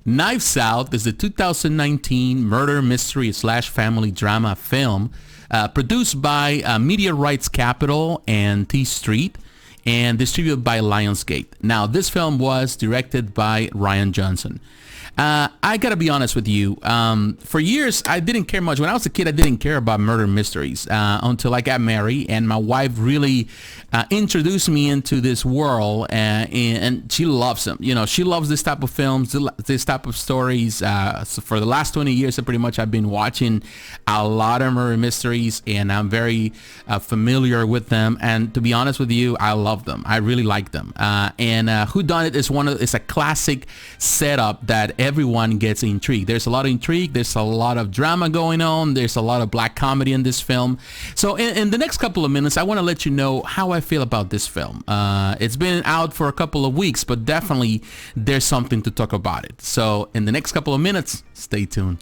Knives Out is a 2019 murder mystery slash family drama film produced by Media Rights Capital and T Street and distributed by Lionsgate. Now, this film was directed by Rian Johnson. I gotta be honest with you. For years, I didn't care much. When I was a kid, I didn't care about murder mysteries until I got married, and my wife really introduced me into this world, and she loves them. You know, she loves this type of films, this type of stories. So for the last 20 years, pretty much I've been watching a lot of murder mysteries, and I'm very familiar with them. And to be honest with you, I love them. I really like them. And Whodunit is a classic setup that everyone gets intrigued. There's a lot of intrigue. There's a lot of drama going on. There's a lot of black comedy in this film. So in the next couple of minutes, I want to let you know how I feel about this film. It's been out for a couple of weeks, but definitely there's something to talk about it. So in the next couple of minutes, stay tuned.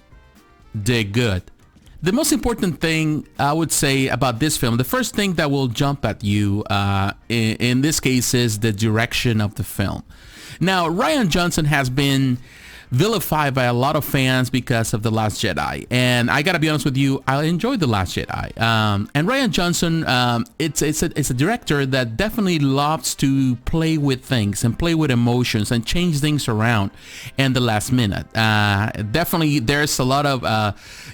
Dig good. The most important thing I would say about this film, the first thing that will jump at you in this case is the direction of the film. Now, Rian Johnson has been vilified by a lot of fans because of The Last Jedi, and I gotta be honest with you, I enjoyed The Last Jedi. And Rian Johnson, it's a director that definitely loves to play with things and play with emotions and change things around in the last minute. Definitely, there's a lot of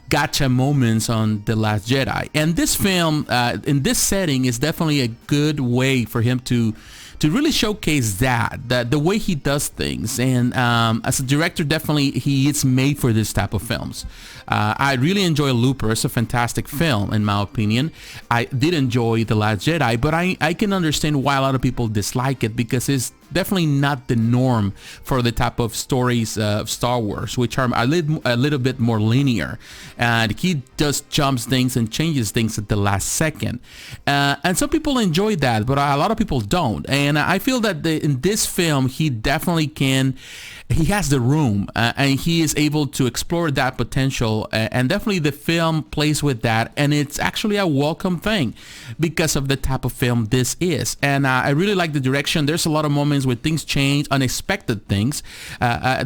gotcha moments on The Last Jedi, and this film in this setting is definitely a good way for him to really showcase that the way he does things. And as a director, definitely he is made for this type of films. I really enjoy Looper. It's a fantastic film, in my opinion. I did enjoy The Last Jedi, but I can understand why a lot of people dislike it, because it's definitely not the norm for the type of stories of Star Wars, which are a little bit more linear. And he just jumps things and changes things at the last second. And some people enjoy that, but a lot of people don't. And I feel that in this film, he definitely can. He has the room, and he is able to explore that potential, and definitely the film plays with that, and it's actually a welcome thing because of the type of film this is. And I really like the direction. There's a lot of moments where things change, unexpected things.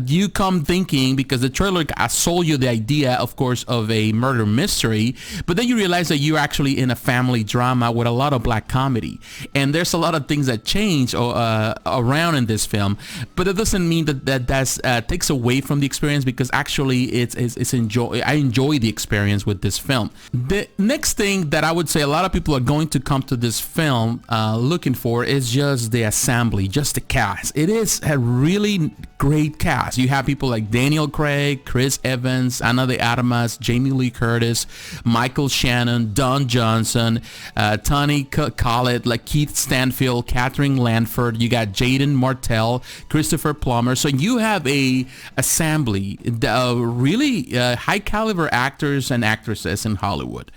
You come thinking, because the trailer sold you the idea, of course, of a murder mystery, but then you realize that you're actually in a family drama with a lot of black comedy, and there's a lot of things that change around in this film, but it doesn't mean that takes away from the experience, because actually I enjoy the experience with this film. The next thing that I would say a lot of people are going to come to this film looking for is just the assembly, just the cast. It is a really great cast. You have people like Daniel Craig, Chris Evans, Ana de Armas, Jamie Lee Curtis, Michael Shannon, Don Johnson, Toni Collette, Lakeith Stanfield, Katherine Langford. You got Jaeden, Martell, Christopher Plummer. So you have a assembly, really high caliber actors and actresses in Hollywood,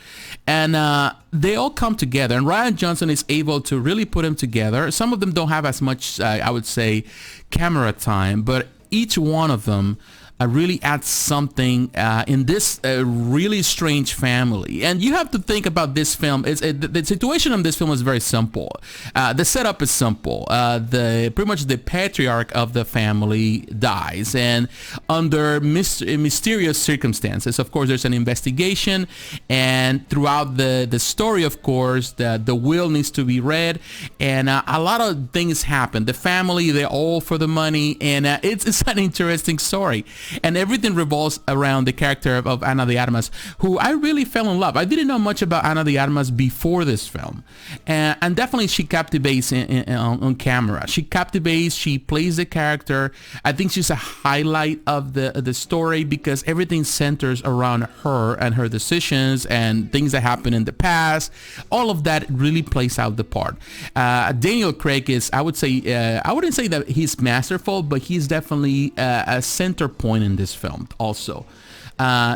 and they all come together, and Rian Johnson is able to really put them together. Some of them don't have as much I would say camera time, but each one of them really adds something in this really strange family. And you have to think about this film. The situation in this film is very simple. The setup is simple. Pretty much the patriarch of the family dies, and under mysterious circumstances. Of course, there's an investigation, and throughout the story, of course, the will needs to be read, and a lot of things happen. The family, they're all for the money, and it's an interesting story. And everything revolves around the character of Ana de Armas, who I really fell in love. I didn't know much about Ana de Armas before this film, and definitely she captivates on camera. She captivates. She plays the character. I think she's a highlight of the story, because everything centers around her and her decisions and things that happen in the past. All of that really plays out the part. Daniel Craig is, I would say, I wouldn't say that he's masterful, but he's definitely a center point in this film also.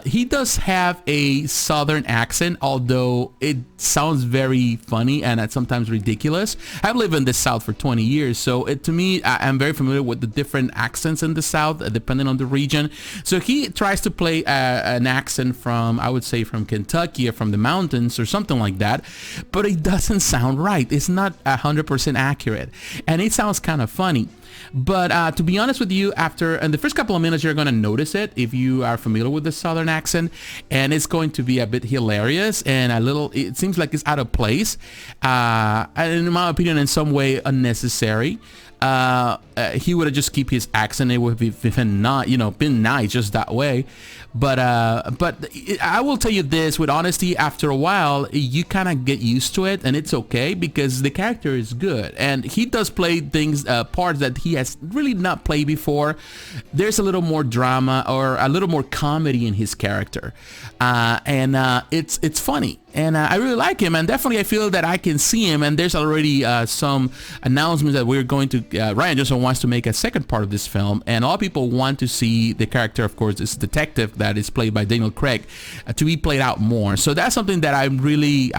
He does have a southern accent, although it sounds very funny and sometimes ridiculous. I've lived in the South for 20 years, so to me, I'm very familiar with the different accents in the South, depending on the region. So he tries to play an accent from, I would say, from Kentucky or from the mountains or something like that, but it doesn't sound right. It's not 100% accurate, and it sounds kind of funny. But to be honest with you, after in the first couple of minutes, you're going to notice it if you are familiar with the Southern accent, and it's going to be a bit hilarious and a little. It seems like it's out of place, and in my opinion, in some way unnecessary. He would have just keep his accent. It would have been not, been nice just that way. But I will tell you this with honesty, after a while, you kind of get used to it, and it's okay because the character is good. And he does play things, parts that he has really not played before. There's a little more drama or a little more comedy in his character. And it's funny. And I really like him, and definitely I feel that I can see him, and there's already some announcements that we're going to, Rian Johnson wants to make a second part of this film, and a lot of people want to see the character, of course, this detective that is played by Daniel Craig, to be played out more. So that's something that I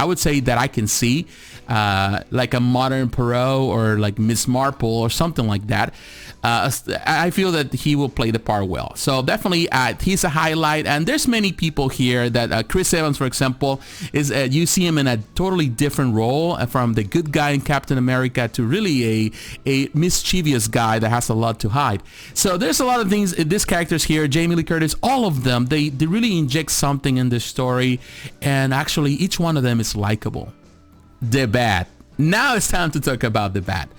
would say that I can see, like a modern Poirot or like Miss Marple or something like that. I feel that he will play the part well. So definitely he's a highlight, and there's many people here that Chris Evans, for example, is you see him in a totally different role, from the good guy in Captain America to really a mischievous guy that has a lot to hide. So there's a lot of things in these characters here. Jamie Lee Curtis, all of them, they really inject something in this story, and actually each one of them is likable. The Bat. Now it's time to talk about The Bat.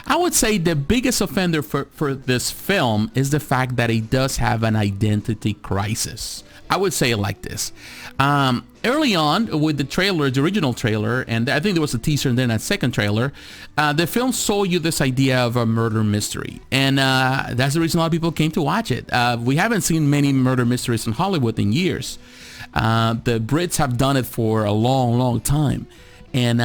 I would say the biggest offender for this film is the fact that it does have an identity crisis. I would say it like this. Early on with the trailer, the original trailer, and I think there was a teaser and then a second trailer, the film sold you this idea of a murder mystery. And that's the reason a lot of people came to watch it. We haven't seen many murder mysteries in Hollywood in years. The Brits have done it for a long, long time. And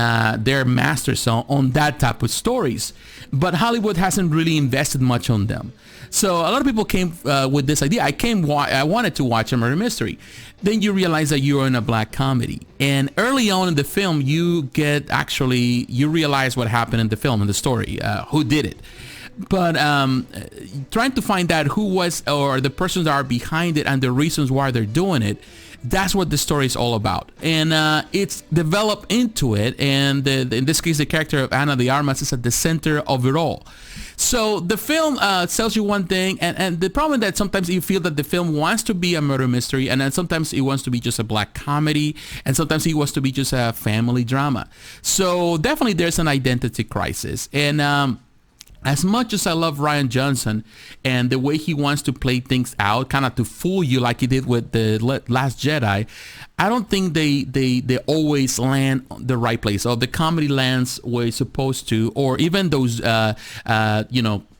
they're masters on that type of stories. But Hollywood hasn't really invested much on them. So a lot of people came with this idea. I wanted to watch a murder mystery. Then you realize that you're in a black comedy. And early on in the film, you realize what happened in the film, in the story, who did it. But trying to find out who was, or the persons that are behind it and the reasons why they're doing it, that's what the story is all about. And it's developed into it, and in this case the character of Ana de Armas is at the center of it all. So the film tells you one thing, and the problem is that sometimes you feel that the film wants to be a murder mystery, and then sometimes it wants to be just a black comedy, and sometimes it wants to be just a family drama. So definitely there's an identity crisis. And as much as I love Rian Johnson and the way he wants to play things out, kind of to fool you like he did with The Last Jedi, I don't think they always land the right place, or the comedy lands where it's supposed to, or even those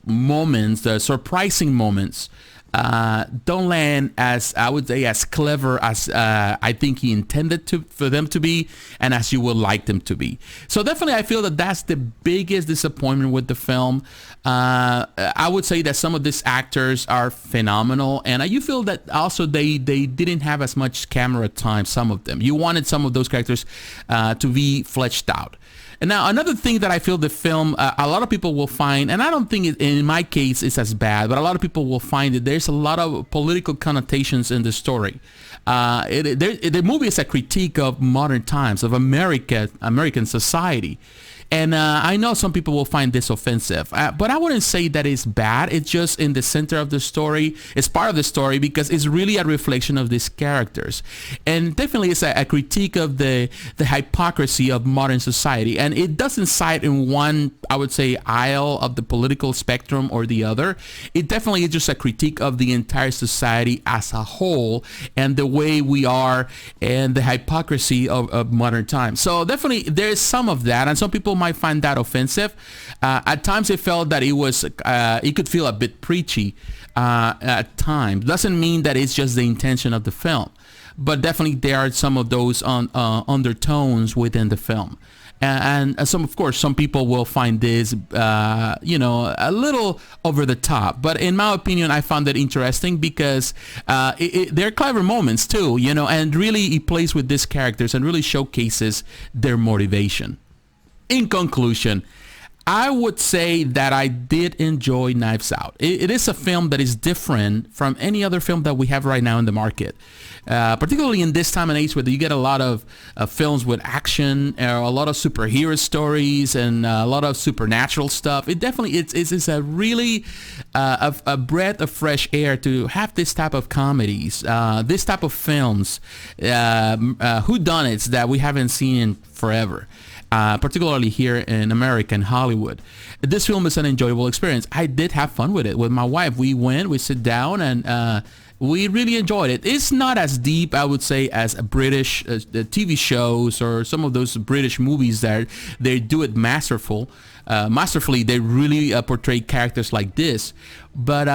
moments, the surprising moments, don't land as, I would say, as clever as I think he intended for them to be, and as you would like them to be. So definitely I feel that that's the biggest disappointment with the film. I would say that some of these actors are phenomenal, and you feel that also they didn't have as much camera time, some of them. You wanted some of those characters to be fleshed out. And now another thing that I feel the film, a lot of people will find, and I don't think in my case it's as bad, but a lot of people will find that there's a lot of political connotations in the story. The movie is a critique of modern times, of American society. And I know some people will find this offensive, but I wouldn't say that it's bad. It's just in the center of the story. It's part of the story because it's really a reflection of these characters. And definitely it's a critique of the hypocrisy of modern society. And it doesn't side in one, I would say, aisle of the political spectrum or the other. It definitely is just a critique of the entire society as a whole and the way we are and the hypocrisy of modern times. So definitely there's some of that, and some people might find that offensive. At times it felt that it could feel a bit preachy at times. Doesn't mean that it's just the intention of the film, but definitely there are some of those undertones within the film. And some, of course, some people will find this, a little over the top. But in my opinion, I found it interesting because there are clever moments too, and really it plays with these characters and really showcases their motivation. In conclusion, I would say that I did enjoy Knives Out. It is a film that is different from any other film that we have right now in the market. Particularly in this time and age where you get a lot of films with action, a lot of superhero stories, and a lot of supernatural stuff. It definitely it's a really a breath of fresh air to have this type of comedies, this type of films, whodunits that we haven't seen in forever. Particularly here in America and Hollywood. This film is an enjoyable experience. I did have fun with it with my wife. We sit down, and we really enjoyed it. It's not as deep, I would say, as a British TV shows or some of those British movies that they do it masterfully. They really portray characters like this. But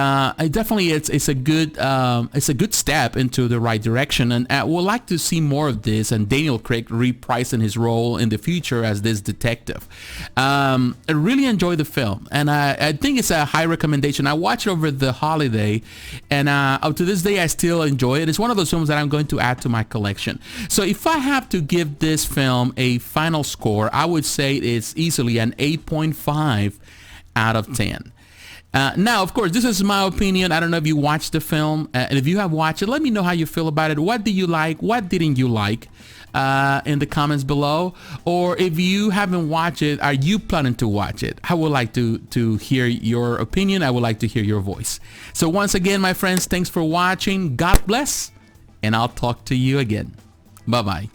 definitely it's a good step into the right direction, and I would like to see more of this, and Daniel Craig reprising his role in the future as this detective. I really enjoyed the film, and I think it's a high recommendation. I watched it over the holiday, and up to this day I still enjoy it. It's one of those films that I'm going to add to my collection. So if I have to give this film a final score, I would say it's easily an 8.5 out of 10. Now, of course, this is my opinion. I don't know if you watched the film. And if you have watched it, let me know how you feel about it. What did you like? What didn't you like? In the comments below. Or if you haven't watched it, are you planning to watch it? I would like to hear your opinion. I would like to hear your voice. So once again, my friends, thanks for watching. God bless. And I'll talk to you again. Bye-bye.